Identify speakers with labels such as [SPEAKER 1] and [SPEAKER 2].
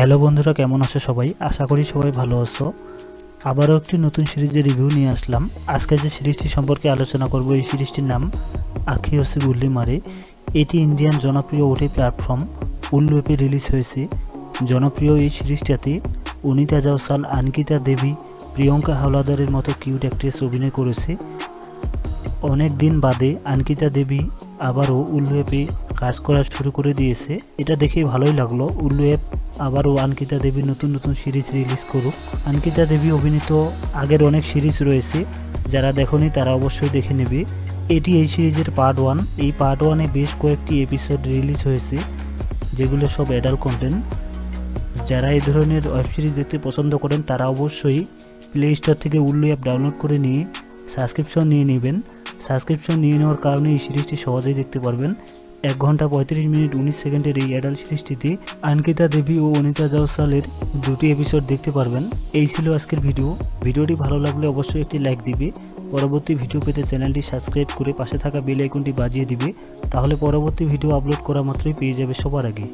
[SPEAKER 1] Hello বন্ধুরা, কেমন আছো সবাই? আশা করি সবাই ভালো আছো। আবারও একটি নতুন সিরিজের রিভিউ নিয়ে আসলাম। আজকে যে সিরিজটি সম্পর্কে আলোচনা করব, এই সিরিজটির নাম আঁখি ওসি গুল্লি মারে। এটি ইন্ডিয়ান জনপ্রিয় ওটি প্ল্যাটফর্ম উল্লু অ্যাপে রিলিজ হয়েছে। জনপ্রিয় এই সিরিজটাতে অনিতা জয়সওয়াল, অঙ্কিতা দেবী, প্রিয়ঙ্কা হাওলাদারের মতো কিউট অ্যাক্ট্রেস অভিনয় করেছে। অনেক দিন বাদে অঙ্কিতা দেবী আবারও উল্লু অ্যাপে কাজ করা শুরু করে দিয়েছে। এটা দেখে ভালোই লাগলো। উল্লু অ্যাপ আবারও অঙ্কিতা দেবীর নতুন নতুন সিরিজ রিলিজ করুক। অঙ্কিতা দেবী অভিনীত আগের অনেক সিরিজ রয়েছে, যারা দেখোনি তারা অবশ্যই দেখে নেবে। এটি এই সিরিজের পার্ট 1। এই পার্ট 1-এ বেশ কয়েকটি এপিসোড রিলিজ হয়েছে, যেগুলো সব অ্যাডাল্ট কন্টেন্ট। যারা এই ধরনের ওয়েব সিরিজ দেখতে পছন্দ করেন তারা অবশ্যই প্লে স্টোর থেকে উল্লু অ্যাপ ডাউনলোড করে নিয়ে সাবস্ক্রিপশন নিয়ে নেবেন। সাবস্ক্রিপশন নিয়ে নেওয়ার কারণে এই সিরিজটি সহজেই দেখতে পারবেন। 1 ঘন্টা 35 মিনিট 19 সেকেন্ডের এই অ্যাডাল্ট সিরিজটিতে অঙ্কিতা দেবী ও অনিতা জয়সওয়ালের দুটি এপিসোড দেখতে পারবেন। এই ছিল আজকের ভিডিও। ভিডিওটি ভালো লাগলে অবশ্যই একটি লাইক দিবে। পরবর্তী ভিডিও পেতে চ্যানেলটি সাবস্ক্রাইব করে পাশে থাকা বেল আইকনটি বাজিয়ে দিবে, তাহলে পরবর্তী ভিডিও আপলোড করা মাত্রই পেয়ে যাবে সবার আগে।